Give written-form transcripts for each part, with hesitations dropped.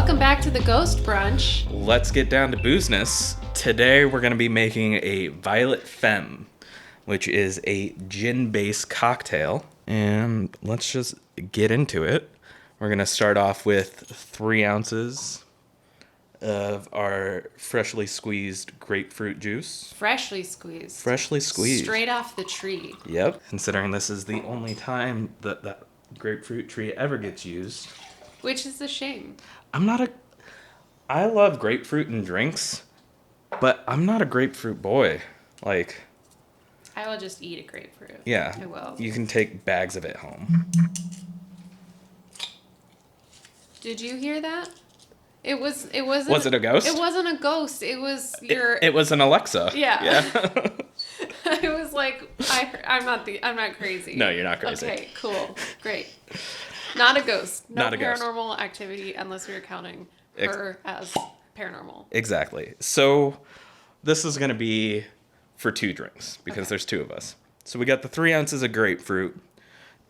Welcome back to the Ghost Brunch. Let's get down to boozeness. Today we're going to be making a Violet Femme, which is a gin-based cocktail. And let's just get into it. We're going to start off with 3 ounces of our freshly squeezed grapefruit juice. Freshly squeezed. Freshly squeezed. Straight off the tree. Yep. Considering this is the only time that that grapefruit tree ever gets used. Which is a shame. I love grapefruit in drinks, but I'm not a grapefruit boy. Like, I will just eat a grapefruit. yeah. I will. You can take bags of it home. Did you hear that? It wasn't. Was it a ghost? It wasn't a ghost. It was your. It was an Alexa. Yeah. I was like, I'm not crazy. No, you're not crazy. Okay, cool, great. Not a ghost. No Not a ghost. paranormal activity unless we were counting her as paranormal. Exactly. So this is going to be for 2 drinks because there's 2 of us. So we got the 3 ounces of grapefruit,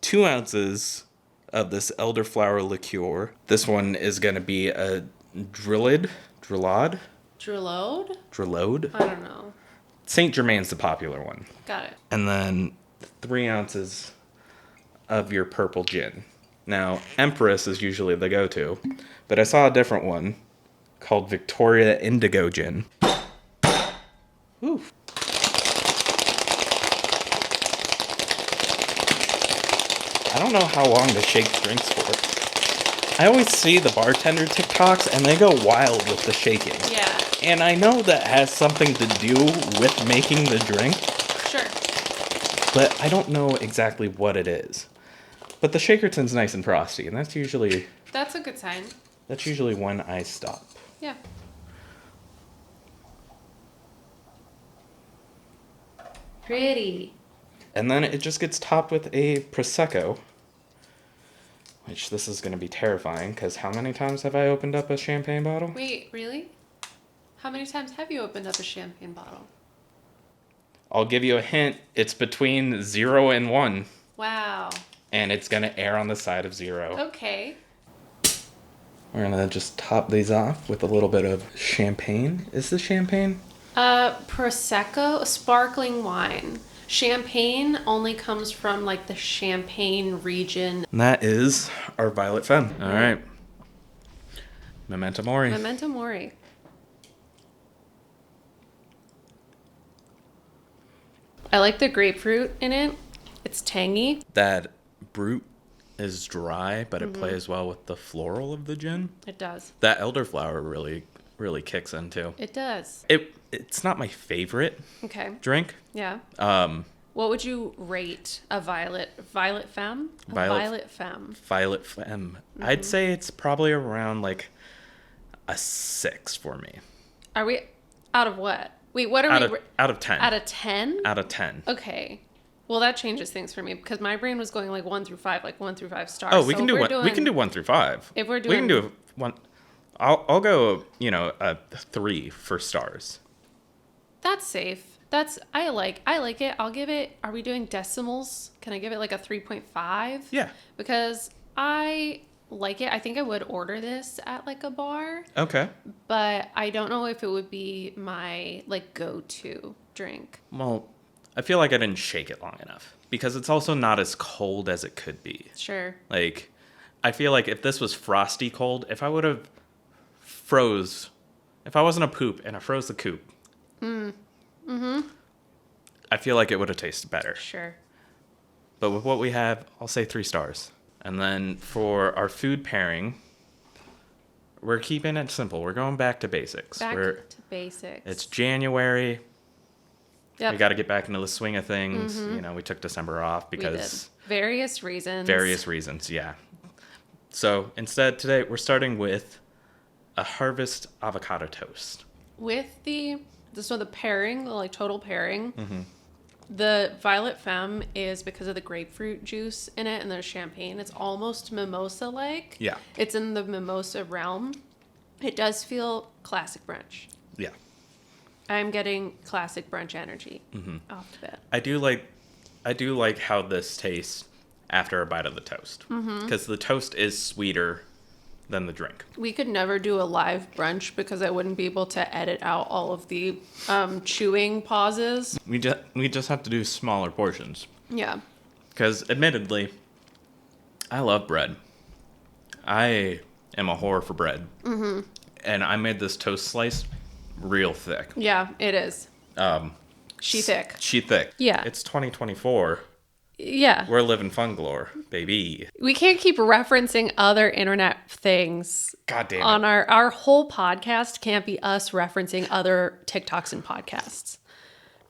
2 ounces of this elderflower liqueur. This one is going to be a Drillode? Drillode? Drillode? I don't know. Saint Germain's the popular one. Got it. And then 3 ounces of your purple gin. Now, Empress is usually the go-to, but I saw a different one called Victoria Indigo Gin. Ooh. I don't know how long to shake drinks for. I always see the bartender TikToks, and they go wild with the shaking. Yeah. And I know that has something to do with making the drink. Sure. But I don't know exactly what it is. But the Shakerton's nice and frosty, and that's usually a good sign. That's usually when I stop. Yeah. Pretty. And then it just gets topped with a Prosecco. Which this is going to be terrifying, because how many times have I opened up a champagne bottle? Wait, really? How many times have you opened up a champagne bottle? I'll give you a hint. It's between 0 and 1. Wow. And it's going to err on the side of 0. Okay. We're going to just top these off with a little bit of champagne. Is this champagne? Prosecco, sparkling wine. Champagne only comes from like the Champagne region. And that is our Violet Femme. All right. Memento Mori. Memento Mori. I like the grapefruit in it. It's tangy. That brute is dry, but it plays well with the floral of the gin. It does. That elderflower really kicks in too. It does. It's not my favorite Okay. drink. Yeah. What would you rate a Violet Femme? Violet Femme. Violet Femme. I'd say it's probably around like a 6 for me. Are we out of what? Wait, what are we? Out of 10. Out of 10? Out of 10. Okay. Well, that changes things for me because my brain was going like 1 through 5, like 1 through 5 stars. Oh, we can do one. We can do 1 through 5. If we're we can doing- do one. I'll go. A 3 for stars. That's safe. I like it. I'll give it. Are we doing decimals? Can I give it like a 3.5? Yeah. Because I like it. I think I would order this at like a bar, Okay. but I don't know if it would be my like go-to drink. Well, I feel like I didn't shake it long enough because it's also not as cold as it could be. Sure. Like, I feel like if this was frosty cold, if I would have if I wasn't a poop and I froze the coop, I feel like it would have tasted better. Sure. But with what we have, I'll say 3 stars. And then for our food pairing, we're keeping it simple. We're going back to basics. Back to basics. It's January. Yep. We got to get back into the swing of things. We took December off because... Various reasons. Various reasons, yeah. So instead, today, we're starting with a harvest avocado toast. With the pairing, the like total pairing, the Violet Femme is because of the grapefruit juice in it and the champagne. It's almost mimosa-like. Yeah. It's in the mimosa realm. It does feel classic brunch. Yeah. I'm getting classic brunch energy off the bat. I do like how this tastes after a bite of the toast. Because the toast is sweeter than the drink. We could never do a live brunch because I wouldn't be able to edit out all of the chewing pauses. We just have to do smaller portions. Yeah. Because admittedly, I love bread. I am a whore for bread. Mm-hmm. And I made this toast slice real thick. Yeah, it is. She thick. She thick. Yeah. It's 2024. Yeah. We're living fun galore, baby. We can't keep referencing other internet things. God damn it. On our whole podcast can't be us referencing other TikToks and podcasts.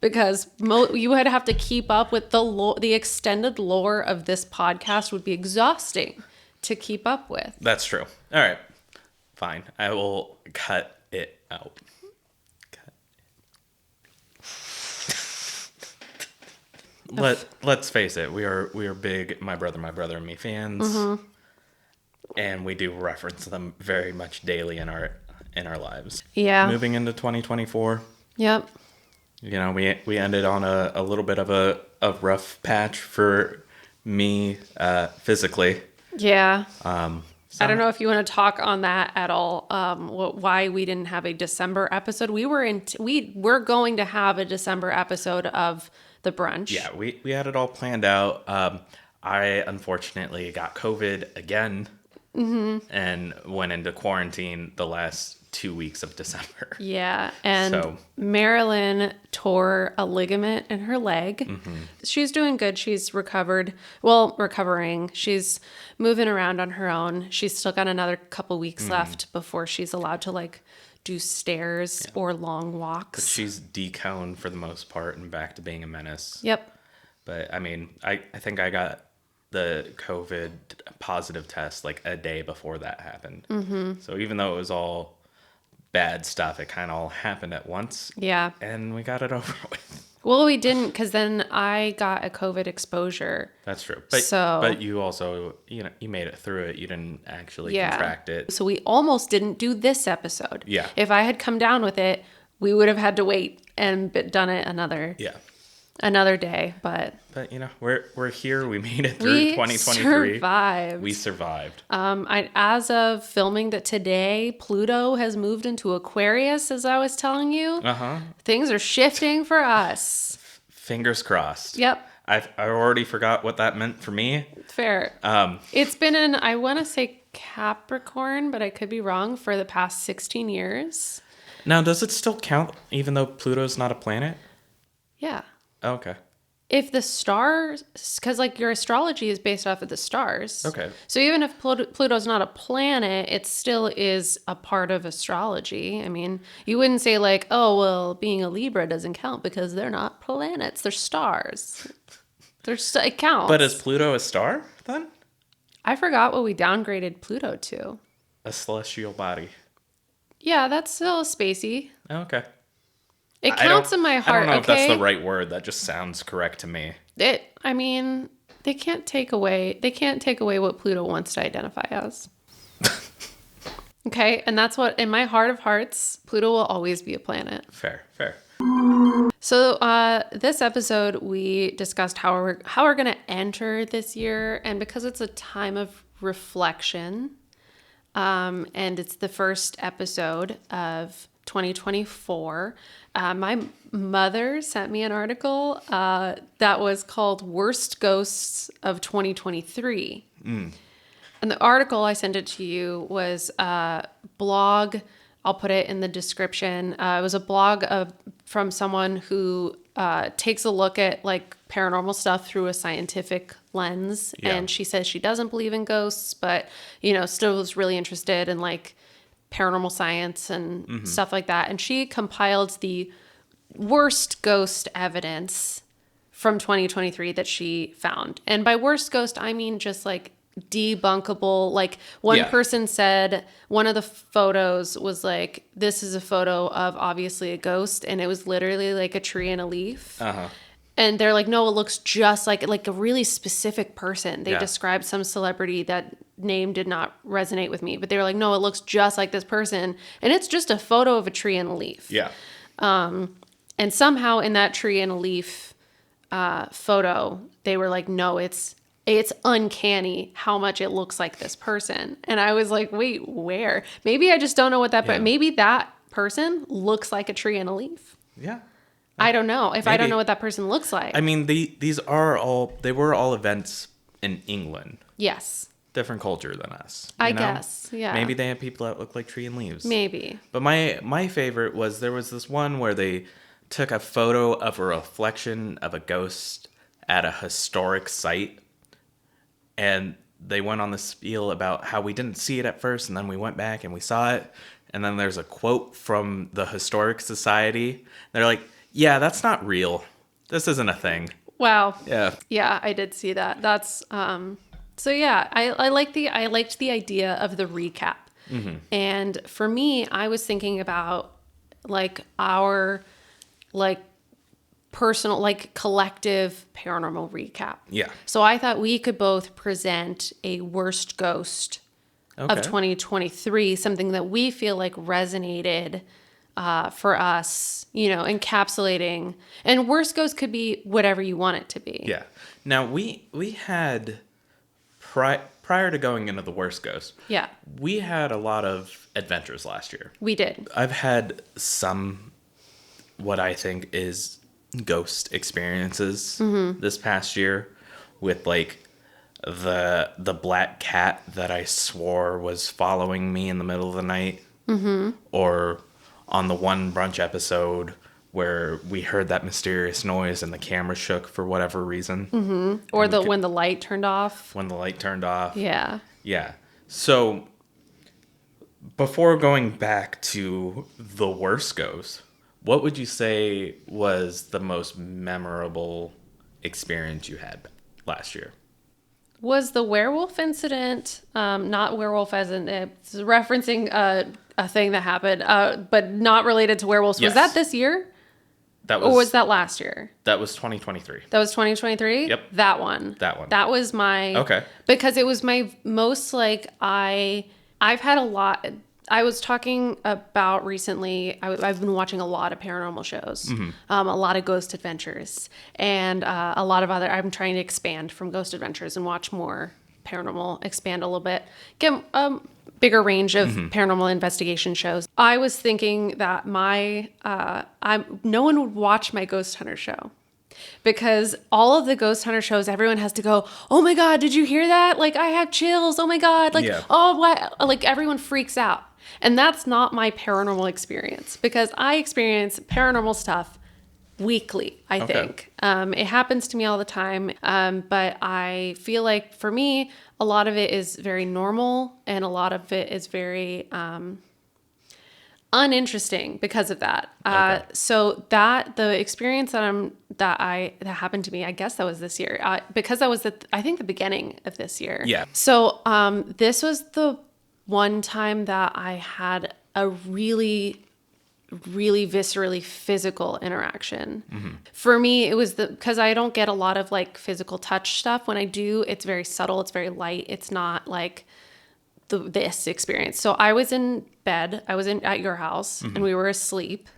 Because you would have to keep up with the extended lore of this podcast would be exhausting to keep up with. That's true. All right. Fine. I will cut it out. Let's face it. We are big my brother and me fans. Mm-hmm. And we do reference them very much daily in our lives. Yeah. Moving into 2024. Yep. You know, we ended on a little bit of a rough patch for me physically. Yeah. I don't know if you want to talk on that at all. Why we didn't have a December episode. We were going to have a December episode of the brunch. Yeah, we had it all planned out. I unfortunately got COVID again. Mm-hmm. And went into quarantine the last 2 weeks of December. Yeah, and Marilyn tore a ligament in her leg. Mm-hmm. She's doing good. She's recovering. She's moving around on her own. She's still got another couple weeks left before she's allowed to do stairs or long walks. But she's deconed for the most part and back to being a menace. Yep. But I mean, I think I got the COVID positive test a day before that happened. Mm-hmm. So even though it was all bad stuff, it kind of all happened at once. Yeah. And we got it over with. Well, we didn't, because then I got a COVID exposure. That's true. But you also, you made it through it. You didn't actually contract it. So we almost didn't do this episode. Yeah. If I had come down with it, we would have had to wait and done it another day. But we're here. We made it through 2023. We survived. As of filming that today, Pluto has moved into Aquarius, as I was telling you. Uh-huh. Things are shifting for us. Fingers crossed. Yep. I already forgot what that meant for me. Fair. It's been I want to say Capricorn, but I could be wrong, for the past 16 years. Now, does it still count even though Pluto's not a planet? Yeah. Oh, okay. If the stars, because your astrology is based off of the stars. Okay. So even if Pluto's not a planet, it still is a part of astrology. I mean, you wouldn't say oh, well, being a Libra doesn't count because they're not planets. They're stars. It counts. But is Pluto a star then? I forgot what we downgraded Pluto to. A celestial body. Yeah, that's still spacey. Oh, okay. It counts in my heart. I don't know if that's the right word. That just sounds correct to me. They can't take away what Pluto wants to identify as. Okay, and that's what, in my heart of hearts, Pluto will always be a planet. Fair. So this episode, we discussed how we're going to enter this year, and because it's a time of reflection, and it's the first episode of 2024. My mother sent me an article that was called Worst Ghosts of 2023. Mm. And the article, I sent it to you, was a blog. I'll put it in the description. It was a blog from someone who takes a look at paranormal stuff through a scientific lens. Yeah. And she says she doesn't believe in ghosts, but, still was really interested in paranormal science and stuff like that. And she compiled the worst ghost evidence from 2023 that she found. And by worst ghost, I mean just debunkable. One person said one of the photos was this is a photo of obviously a ghost, and it was literally a tree and a leaf. Uh-huh. And they're no, it looks just like a really specific person. They described some celebrity that name did not resonate with me, but they were no, it looks just like this person, and it's just a photo of a tree and a leaf. Yeah. And somehow in that tree and a leaf photo, they were no, it's it's uncanny how much it looks like this person. And I was like, wait, where? Maybe I just don't know what that, but maybe that person looks like a tree and a leaf. Yeah. I don't know. If Maybe. I don't know what that person looks like. I mean, they were all events in England. Yes. Different culture than us. I guess, yeah. Maybe they have people that look like tree and leaves. Maybe. But my favorite was there was this one where they took a photo of a reflection of a ghost at a historic site. And they went on this spiel about how we didn't see it at first, and then we went back and we saw it. And then there's a quote from the Historic Society. They're like, yeah, that's not real. This isn't a thing. Wow. Yeah. Yeah, I did see that. That's so yeah, I liked the idea of the recap. Mm-hmm. And for me, I was thinking about like our like personal, like collective paranormal recap. Yeah. So I thought we could both present a worst ghost of 2023, something that we feel like resonated for us, encapsulating. And worst ghost could be whatever you want it to be. Yeah. Now we had prior to going into the worst ghost. Yeah. We had a lot of adventures last year. We did. I've had some what I think is ghost experiences this past year with like the black cat that I swore was following me in the middle of the night, or on the one brunch episode where we heard that mysterious noise and the camera shook for whatever reason, or when the light turned off. When the light turned off. Yeah. Yeah. So before going back to the worst ghost, what would you say was the most memorable experience you had last year? Was the werewolf incident, not werewolf as in it's referencing a thing that happened, but not related to werewolves. Yes. Was that this year? Or was that last year? That was 2023. That was 2023? Yep. That one. That was my... Okay. Because it was my most like I've had a lot... I was talking about recently, I've been watching a lot of paranormal shows, a lot of Ghost Adventures, and a lot of other, I'm trying to expand from Ghost Adventures and watch more paranormal, expand a little bit, get a bigger range of paranormal investigation shows. I was thinking that no one would watch my Ghost Hunter show. Because all of the Ghost Hunter shows, everyone has to go, oh my God, did you hear that? Like, I have chills. Oh my God. Like, oh, what? Like, everyone freaks out. And that's not my paranormal experience because I experience paranormal stuff weekly, I think. It happens to me all the time. But I feel like for me, a lot of it is very normal and a lot of it is very uninteresting because of that. So the experience that happened to me, I guess that was this year, because that was I think the beginning of this year. Yeah. So this was the one time that I had a really, really viscerally physical interaction. For me, it was because I don't get a lot of like physical touch stuff. When I do, it's very subtle. It's very light. It's not like this experience. So I was in bed. I was at your house and we were asleep.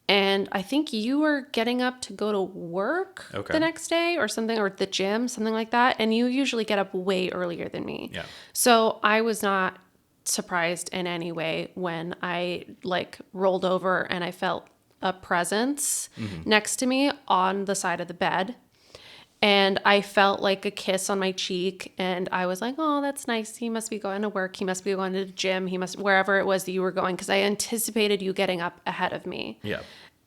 And I think you were getting up to go to work the next day or something, or the gym, something like that. And you usually get up way earlier than me. Yeah. So I was not surprised in any way when I like rolled over and I felt a presence next to me on the side of the bed. And I felt like a kiss on my cheek. And I was like, oh, that's nice. He must be going to work. He must be going to the gym. He must, wherever it was that you were going. Because I anticipated you getting up ahead of me. Yeah.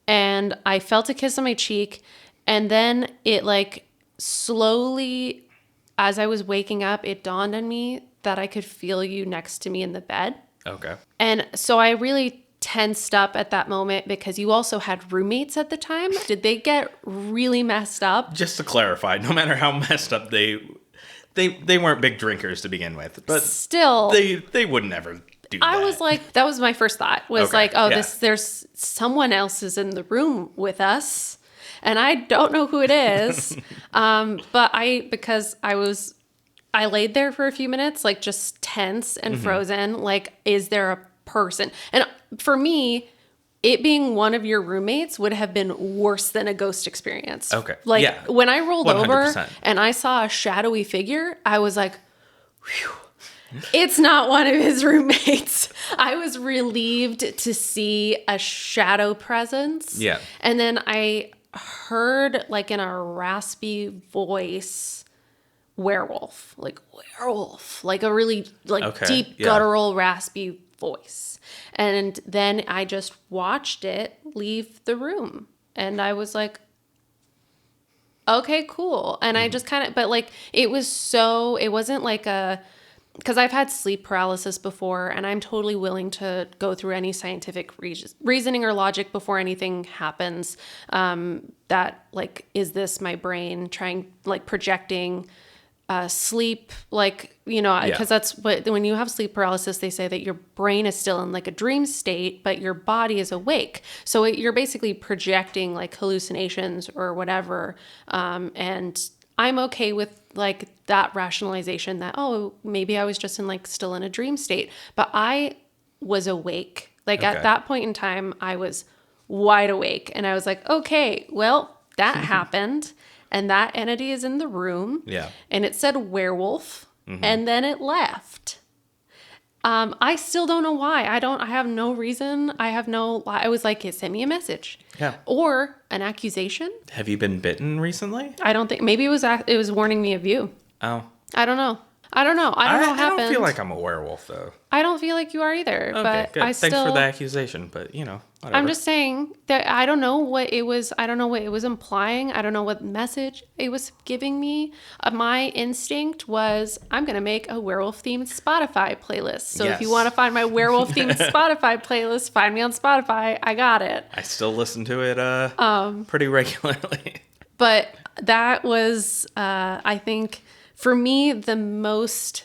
And I felt a kiss on my cheek. And then it like slowly, as I was waking up, it dawned on me that I could feel you next to me in the bed. Okay. And so I really tensed up at that moment because you also had roommates at the time. Did they get really messed up? Just to clarify, no matter how messed up they weren't big drinkers to begin with, but still they would never do that. I was like, that was my first thought was there's someone else is in the room with us and I don't know who it is. But because I laid there for a few minutes, like just tense and frozen. Like, is there a person? And for me, it being one of your roommates would have been worse than a ghost experience. Okay. Like Yeah. when I rolled over 100%. and I saw a shadowy figure, I was like, whew. It's not one of his roommates. I was relieved to see a shadow presence. Yeah. And then I heard like in a raspy voice, werewolf, like a really like deep guttural raspy voice. And then I just watched it leave the room. And I was like, okay, cool. And I just kind of, but like, it wasn't like because I've had sleep paralysis before, and I'm totally willing to go through any scientific reasoning or logic before anything happens. That like, is this my brain projecting sleep? Like, because that's what, when you have sleep paralysis, they say that your brain is still in like a dream state, but your body is awake. So you're basically projecting like hallucinations or whatever. And I'm okay with like that rationalization that, oh, maybe I was just in like still in a dream state, but I was awake. Like at that point in time, I was wide awake, and I was like, okay, well, that happened, and that entity is in the room. Yeah. And it said werewolf, and then it left. I still don't know why. I have no reason. I was like, it sent me a message. Yeah. Or an accusation. Have you been bitten recently? I don't think, maybe it was warning me of you. Oh. I don't know. I don't know what happened. I don't feel like I'm a werewolf, though. I don't feel like you are either. Okay, but good. I Thanks for the accusation, but whatever. I'm just saying that I don't know what it was. I don't know what it was implying. I don't know what message it was giving me. My instinct was, I'm going to make a werewolf-themed Spotify playlist. So if you want to find my werewolf-themed Spotify playlist, find me on Spotify. I got it. I still listen to it pretty regularly. But that was, I think, for me, the most,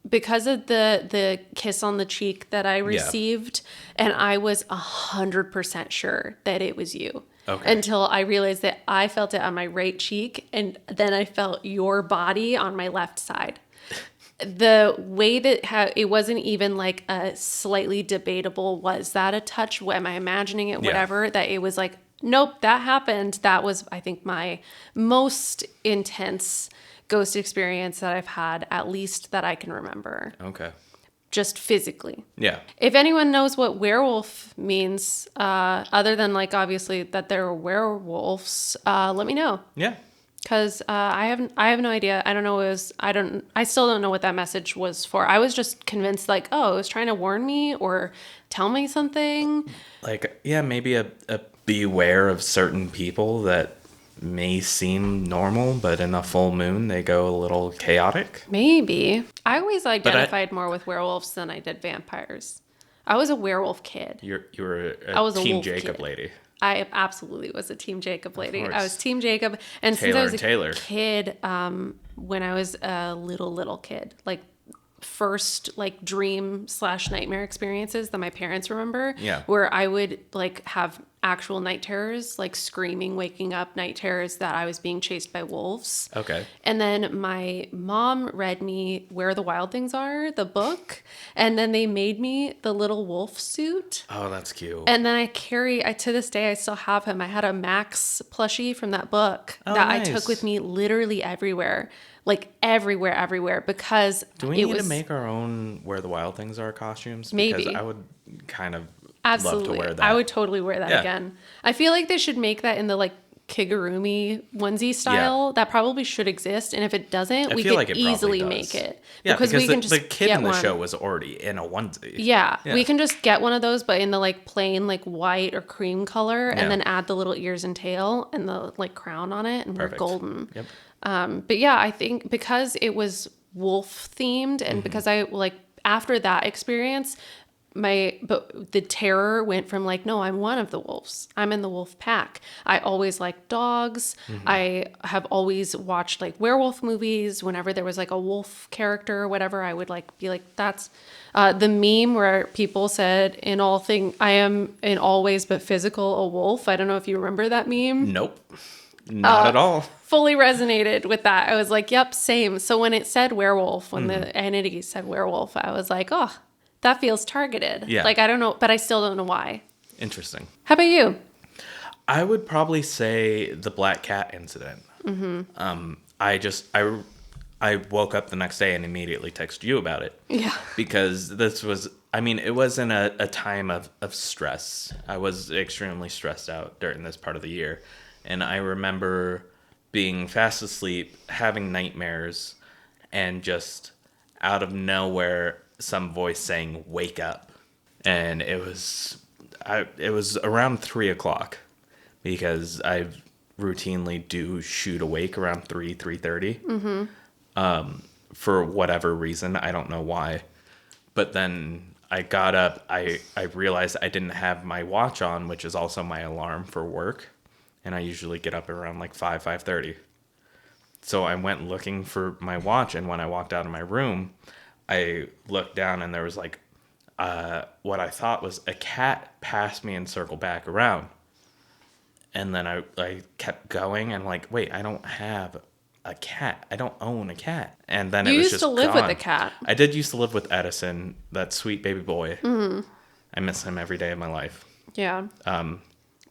because of the kiss on the cheek that I received, and I was 100% sure that it was you. Okay. Until I realized that I felt it on my right cheek, and then I felt your body on my left side. The way that it wasn't even like a slightly debatable, was that a touch? Am I imagining it? Whatever. That it was like, nope, that happened. That was, I think, my most intense ghost experience that I've had, at least that I can remember. Okay. Just physically. Yeah. If anyone knows what werewolf means, other than like obviously that they're werewolves, let me know. Yeah. Because I have no idea. I don't know. I still don't know what that message was for. I was just convinced like, oh, it was trying to warn me or tell me something. Like, yeah, maybe a beware of certain people that may seem normal, but in a full moon they go a little chaotic. Maybe. I always identified more with werewolves than I did vampires. I was a werewolf kid. You were a Team Jacob kid. Lady. I absolutely was a Team Jacob lady. I was Team Jacob, and since I was a kid, when I was a little kid, like first like dream/nightmare experiences that my parents remember, where I would like have actual night terrors, like screaming, waking up night terrors that I was being chased by wolves. Okay. And then my mom read me Where the Wild Things Are, the book, and then they made me the little wolf suit. Oh, that's cute. And then I to this day, I still have him. I had a Max plushie from that book I took with me literally everywhere. Like everywhere, because do we need to make our own Where the Wild Things Are costumes? Maybe. Because I would kind of absolutely love to wear that. I would totally wear that again. I feel like they should make that in the like kigurumi onesie style. Yeah. That probably should exist, and if it doesn't, we could easily make it. Yeah, because we can just the kid in the show was already in a onesie. Yeah, we can just get one of those, but in the like plain like white or cream color, and then add the little ears and tail and the like crown on it, and we're golden. Yep. But yeah, I think because it was wolf themed, and because I like after that experience, the terror went from like, no, I'm one of the wolves. I'm in the wolf pack. I always liked dogs. I have always watched like werewolf movies. Whenever there was like a wolf character or whatever, I would like be like, that's the meme where people said I am in all ways but physical a wolf. I don't know if you remember that meme. Nope. Not at all. Fully resonated with that. I was like, yep, same. So when it said werewolf, when the entity said werewolf, I was like, oh, that feels targeted. Yeah. Like, I don't know, but I still don't know why. Interesting. How about you? I would probably say the black cat incident. I woke up the next day and immediately texted you about it. Yeah. Because this was, I mean, it wasn't a time of stress. I was extremely stressed out during this part of the year. And I remember being fast asleep, having nightmares, and just out of nowhere, some voice saying, "Wake up." And it was around 3:00 because I routinely do shoot awake around 3:30. For whatever reason. I don't know why. But then I got up. I realized I didn't have my watch on, which is also my alarm for work. And I usually get up around like 5:30. So I went looking for my watch. And when I walked out of my room, I looked down and there was like what I thought was a cat passed me and circled back around. And then I kept going and like, wait, I don't have a cat. I don't own a cat. And then You it was used just to live gone. with a cat. I did used to live with Edison, that sweet baby boy. I miss him every day of my life. Yeah.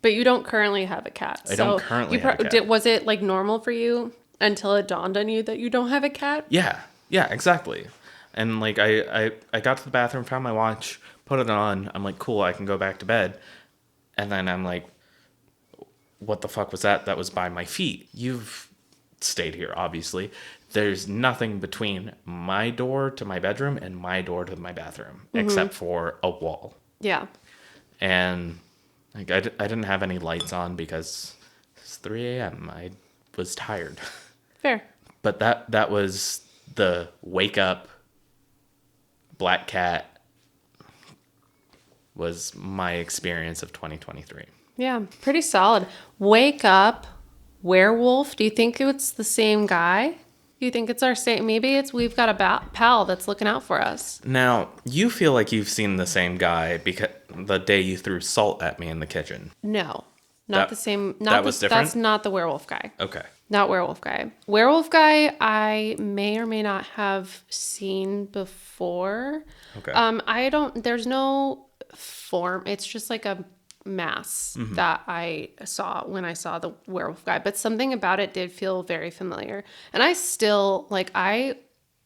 But you don't currently have a cat. I don't currently have a cat. Was it like normal for you until it dawned on you that you don't have a cat? Yeah, exactly. And like I got to the bathroom, found my watch, put it on. I'm like, cool, I can go back to bed. And then I'm like, what the fuck was that? That was by my feet. You've stayed here, obviously. There's nothing between my door to my bedroom and my door to my bathroom, except for a wall. Yeah. And like I didn't have any lights on because it's 3 a.m. I was tired. Fair. But that was the wake up black cat was my experience of 2023. Yeah, pretty solid. Wake up, werewolf. Do you think it's the same guy? Do you think it's our same? Maybe we've got a pal that's looking out for us. Now, you feel like you've seen the same guy because the day you threw salt at me in the kitchen. No, not the same. That was different? That's not the werewolf guy. Okay. Not werewolf guy. Werewolf guy, I may or may not have seen before. Okay. There's no form. It's just like a mass that I saw when I saw the werewolf guy. But something about it did feel very familiar. And I still, I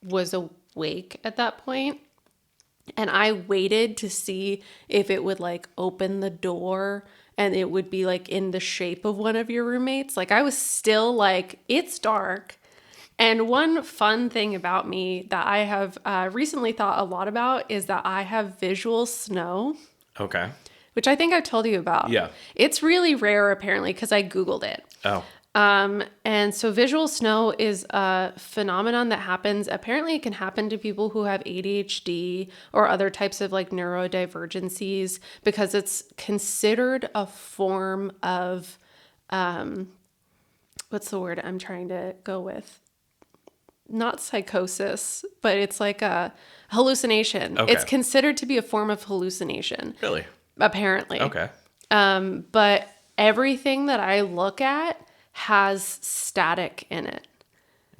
was awake at that point. And I waited to see if it would open the door and it would be in the shape of one of your roommates. I was still it's dark. And one fun thing about me that I have recently thought a lot about is that I have visual snow. Okay. Which I think I've told you about. Yeah. It's really rare apparently because I Googled it. Oh. And so visual snow is a phenomenon that happens. Apparently it can happen to people who have ADHD or other types of neurodivergencies because it's considered a form of, what's the word I'm trying to go with? Not psychosis, but it's like a hallucination. Okay. It's considered to be a form of hallucination. Really? Apparently. Okay. But everything that I look at has static in it.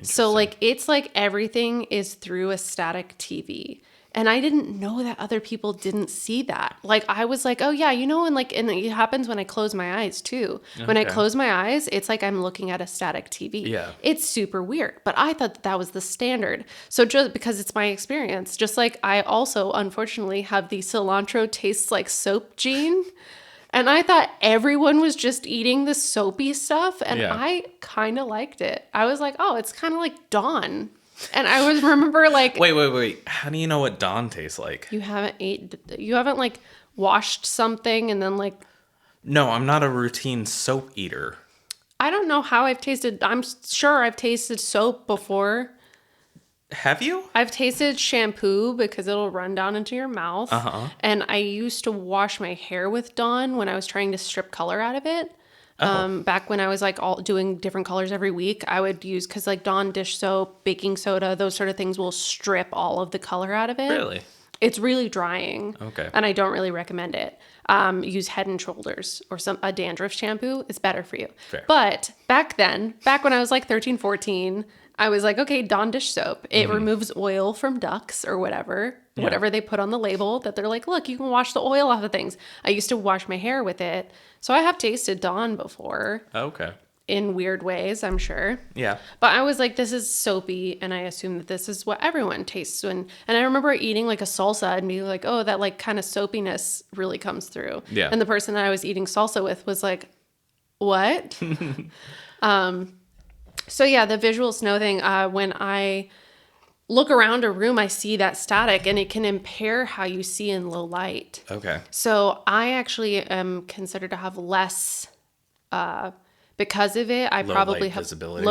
So it's everything is through a static TV. And I didn't know that other people didn't see that. I was oh yeah, and it happens when I close my eyes too. Okay. When I close my eyes, it's I'm looking at a static TV. Yeah. It's super weird, but I thought that was the standard. So just because it's my experience, just I also unfortunately have the cilantro tastes like soap gene. And I thought everyone was just eating the soapy stuff. And yeah. I kind of liked it. I was oh, it's kind of like Dawn. And I was remember Wait. How do you know what Dawn tastes like? You haven't washed something and then No, I'm not a routine soap eater. I don't know how I've tasted. I'm sure I've tasted soap before. Have you? I've tasted shampoo because it'll run down into your mouth. Uh-huh. And I used to wash my hair with Dawn when I was trying to strip color out of it. Back when I was all doing different colors every week, I would use, because Dawn dish soap, baking soda, those sort of things will strip all of the color out of it. Really? It's really drying. Okay. And I don't really recommend it. Use Head and Shoulders or a dandruff shampoo. It's better for you. Fair. But back when I was 13, 14, I was okay, Dawn dish soap. It removes oil from ducks or whatever. whatever they put on the label that they're like, look, you can wash the oil off of things. I used to wash my hair with it. So I have tasted Dawn before. Okay. In weird ways, I'm sure. Yeah. But I was like, this is soapy, and I assume that this is what everyone tastes. And I remember eating like a salsa and being like, oh, that like kind of soapiness really comes through. Yeah. And the person that I was eating salsa with was like, what? So yeah, the visual snow thing, when I look around a room, I see that static, and it can impair how you see in low light. Okay. So I actually am considered to have less, because of it, I probably have visibility.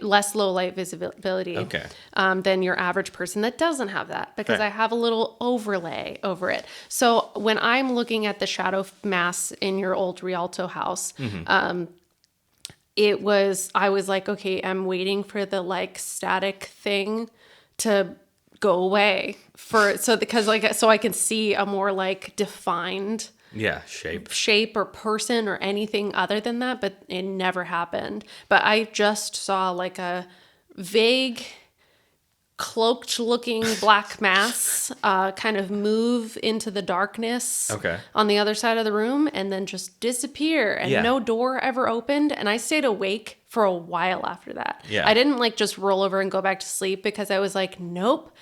less low light visibility. Okay. Than your average person that doesn't have that, because I have a little overlay over it. So when I'm looking at the shadow mass in your old Rialto house, I was like, okay, I'm waiting for the like static thing to go away so I can see a more like defined shape or person or anything other than that, but it never happened. But I just saw like a vague cloaked looking black mass kind of move into the darkness on the other side of the room and then just disappear, and no door ever opened, and I stayed awake for a while after that. I didn't like just roll over and go back to sleep, because I was like, nope,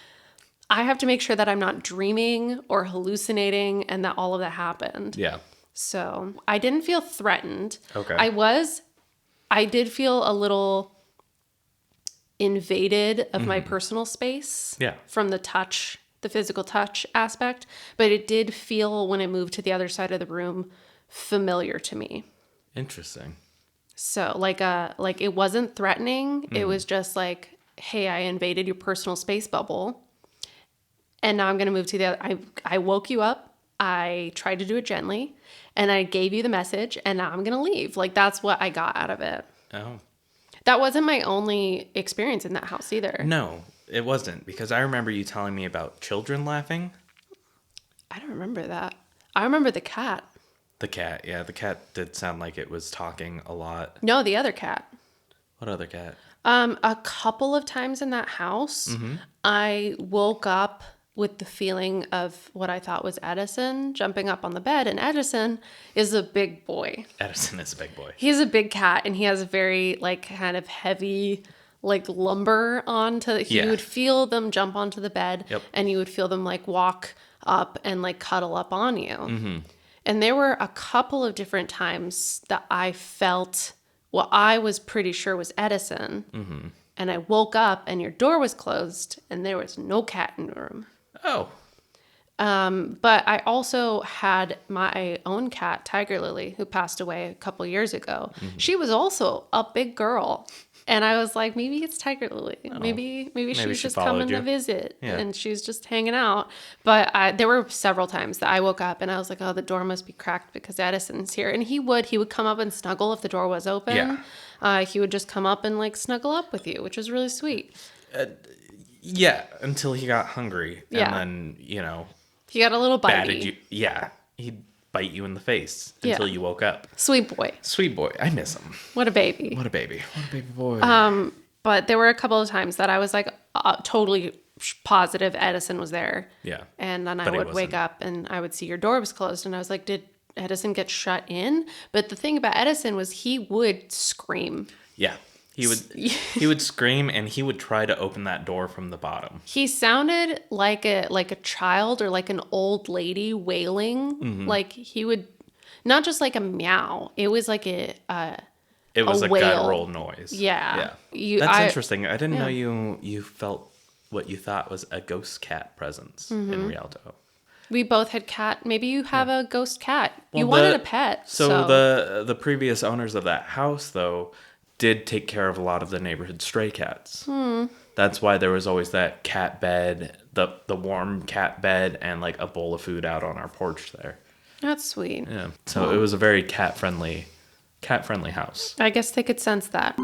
I have to make sure that I'm not dreaming or hallucinating and that all of that happened. So I didn't feel threatened. I did feel a little invaded of my personal space from the physical touch aspect, but it did feel, when it moved to the other side of the room, familiar to me. Interesting. So like it wasn't threatening. It was just like, hey, I invaded your personal space bubble, and now I'm going to move to the other. I woke you up. I tried to do it gently, and I gave you the message, and now I'm going to leave. Like, that's what I got out of it. Oh. That wasn't my only experience in that house either. No, it wasn't, because I remember you telling me about children laughing. I don't remember that. I remember the cat. The cat, yeah. The cat did sound like it was talking a lot. No, the other cat. What other cat? A couple of times in that house, I woke up with the feeling of what I thought was Edison jumping up on the bed. And Edison is a big boy. Edison is a big boy. He's a big cat, and he has a very like kind of heavy like lumber you would feel them jump onto the bed, and you would feel them like walk up and like cuddle up on you. And there were a couple of different times that I felt what I was pretty sure was Edison. And I woke up and your door was closed and there was no cat in the room. Oh. But I also had my own cat, Tiger Lily, who passed away a couple years ago. She was also a big girl. And I was like, maybe it's Tiger Lily. Oh. Maybe she's just coming to visit and she's just hanging out. But there were several times that I woke up and I was like, oh, the door must be cracked because Edison's here. And he would come up and snuggle if the door was open. He would just come up and like snuggle up with you, which was really sweet. Until he got hungry. And then, he got a little bitey. He'd bite you in the face until you woke up. Sweet boy. Sweet boy. I miss him. What a baby. What a baby. What a baby boy. But there were a couple of times that I was like totally positive Edison was there. Yeah. And then I would wake up and I would see your door was closed and I was like, did Edison get shut in? But the thing about Edison was he would scream. Yeah. He would scream and he would try to open that door from the bottom. He sounded like a child or like an old lady wailing. Mm-hmm. Like he would, not just like a meow. It was like it was a guttural noise. Yeah. That's interesting. I didn't know you felt what you thought was a ghost cat presence in Rialto. We both had cat. Maybe you have a ghost cat. Well, you wanted a pet. So the previous owners of that house, though, did take care of a lot of the neighborhood stray cats. That's why there was always that cat bed, the warm cat bed, and like a bowl of food out on our porch there. That's sweet. Yeah. So it was a very cat friendly house. I guess they could sense that.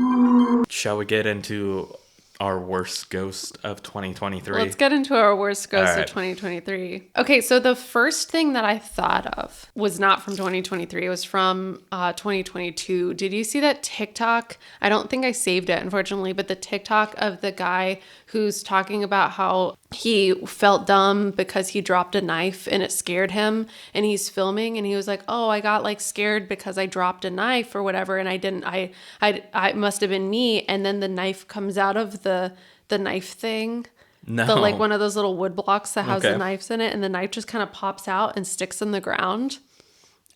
Shall we get into our worst ghost of 2023? Let's get into our worst ghost of 2023. Okay, so the first thing that I thought of was not from 2023. It was from 2022. Did you see that TikTok? I don't think I saved it, unfortunately, but the TikTok of the guy who's talking about how he felt dumb because he dropped a knife and it scared him, and he's filming and he was like, oh, I got like scared because I dropped a knife or whatever, and I must have been me. And then the knife comes out of the knife thing. No. The, like one of those little wood blocks that has Okay. the knives in it, and the knife just kind of pops out and sticks in the ground.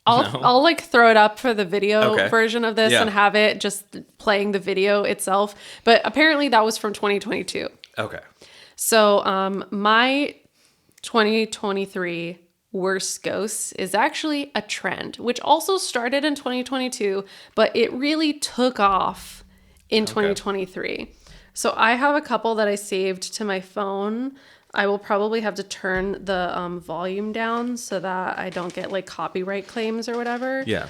I'll like throw it up for the video version of this and have it just playing the video itself. But apparently that was from 2022. Okay. So my 2023 worst ghosts is actually a trend, which also started in 2022, but it really took off in 2023. So I have a couple that I saved to my phone. I will probably have to turn the volume down so that I don't get like copyright claims or whatever. Yeah.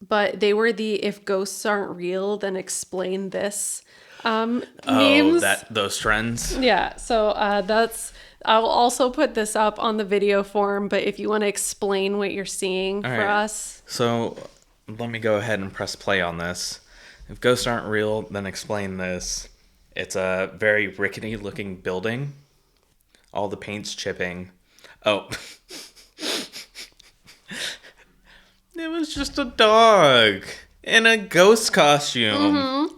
But they were the "if ghosts aren't real, then explain this" memes. Those trends. Yeah. So I'll also put this up on the video form. But if you want to explain what you're seeing for us, So let me go ahead and press play on this. If ghosts aren't real, then explain this. It's a very rickety looking building. All the paint's chipping. Oh. It was just a dog in a ghost costume.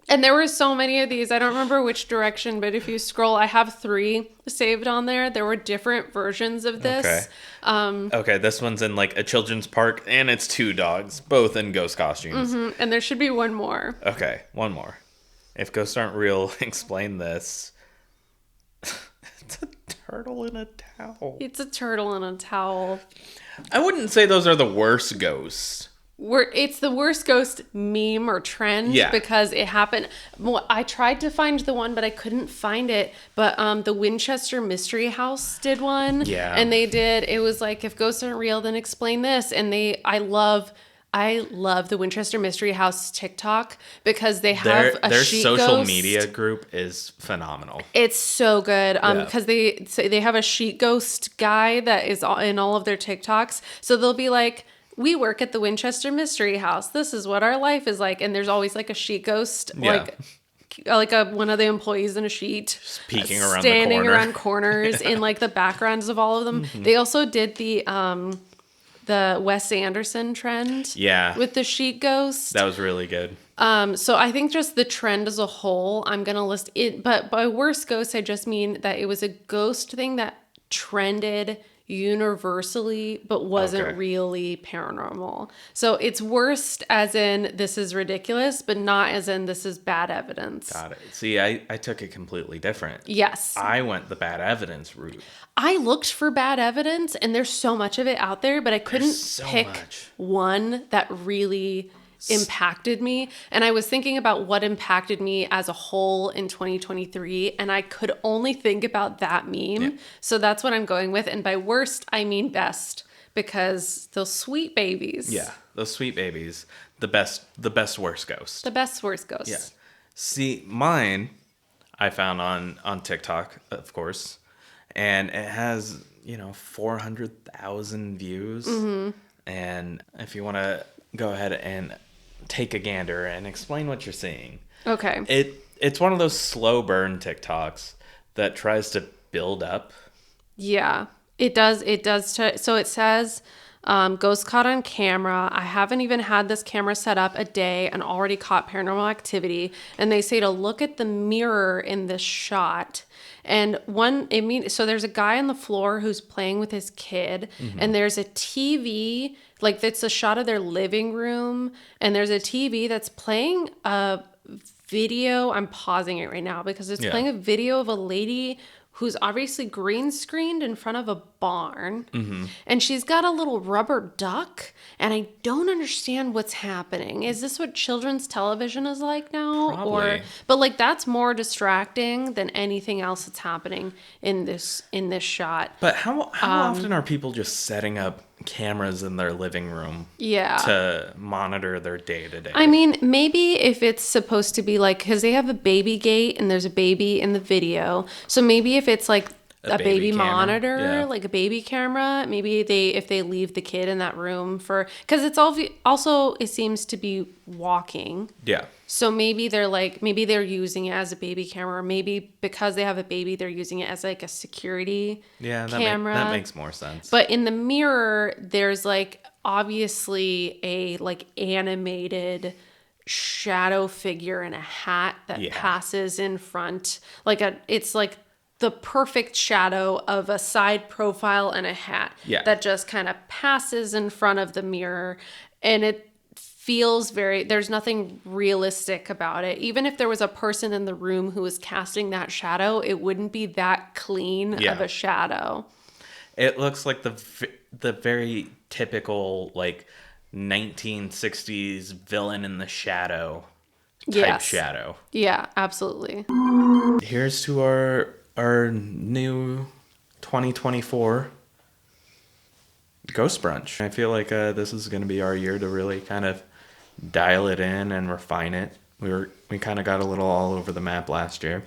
and there were so many of these. I don't remember which direction, but if you scroll, I have 3 saved on there. There were different versions of this. Okay, this one's in like a children's park, and it's 2 dogs, both in ghost costumes. And there should be one more. Okay, one more. If ghosts aren't real, explain this. It's a turtle in a towel. It's a turtle in a towel. I wouldn't say those are the worst ghosts. It's the worst ghost meme or trend because it happened. Well, I tried to find the one, but I couldn't find it. But the Winchester Mystery House did one. Yeah. And it was like, if ghosts aren't real, then explain this. And I love the Winchester Mystery House TikTok because they have their sheet social ghost. media group is phenomenal. It's so good because they have a sheet ghost guy that is in all of their TikToks. So they'll be like, we work at the Winchester Mystery House. This is what our life is like. And there's always like a sheet ghost, like one of the employees in a sheet. Just peeking around standing the corner. around corners in like the backgrounds of all of them. They also did the Wes Anderson trend. Yeah. With the sheet ghost. That was really good. So I think just the trend as a whole, I'm going to list it. But by worst ghost, I just mean that it was a ghost thing that trended universally but wasn't really paranormal. So it's worst as in this is ridiculous, but not as in this is bad evidence. Got it. See, I took it completely different. Yes. I went the bad evidence route. I looked for bad evidence and there's so much of it out there, but I couldn't pick one that really impacted me. And I was thinking about what impacted me as a whole in 2023, and I could only think about that meme. Yeah. So that's what I'm going with. And by worst, I mean best, because those sweet babies. Yeah, those sweet babies. The best worst ghost. The best worst ghost. Yeah. See, mine I found on TikTok, of course, and it has, 400,000 views. And if you want to go ahead and take a gander and explain what you're seeing. Okay. It's one of those slow burn TikToks that tries to build up. Yeah, it does. So it says, ghost caught on camera. I haven't even had this camera set up a day and already caught paranormal activity. And they say to look at the mirror in this shot. And so there's a guy on the floor who's playing with his kid, and there's a TV, like it's a shot of their living room, and there's a TV that's playing a video. I'm pausing it right now because it's playing a video of a lady who's obviously green screened in front of a barn. And she's got a little rubber duck, and I don't understand what's happening. Is this what children's television is like now? Probably. But like that's more distracting than anything else that's happening in this shot. But how often are people just setting up cameras in their living room to monitor their day-to-day? I mean, maybe if it's supposed to be like, because they have a baby gate and there's a baby in the video, so maybe if it's like a baby camera. monitor, Yeah. like a baby camera. Maybe if they leave the kid in that room because it's also it seems to be walking. Yeah. So maybe they're using it as a baby camera, or maybe because they have a baby, they're using it as like a security camera. That makes more sense. But in the mirror, there's like obviously a like animated shadow figure in a hat that passes in front. It's like the perfect shadow of a side profile and a hat that just kind of passes in front of the mirror. And it feels there's nothing realistic about it. Even if there was a person in the room who was casting that shadow, it wouldn't be that clean of a shadow. It looks like the very typical like 1960s villain in the shadow type shadow. Yeah, absolutely. Here's to our new 2024 Ghost Brunch. I feel like this is going to be our year to really kind of dial it in and refine it. We kind of got a little all over the map last year.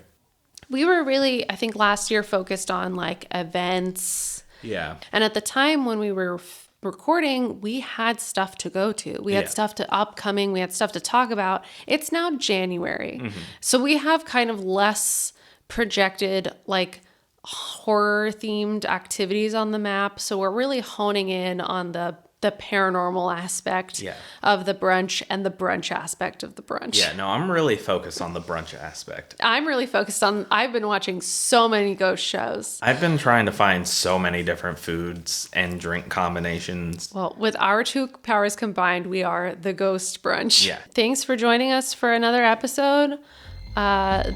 We were really, I think last year, focused on like events. Yeah. And at the time when we were recording, we had stuff to go to. We had stuff upcoming. We had stuff to talk about. It's now January. Mm-hmm. So we have kind of less projected like horror themed activities on the map. So we're really honing in on the paranormal aspect of the brunch and the brunch aspect of the brunch. Yeah, no, I'm really focused on the brunch aspect. I'm really focused on, I've been watching so many ghost shows. I've been trying to find so many different foods and drink combinations. Well, with our two powers combined, we are the Ghost Brunch. Yeah. Thanks for joining us for another episode.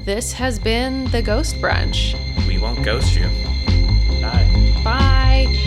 This has been the Ghost Brunch. We won't ghost you. Bye. Bye.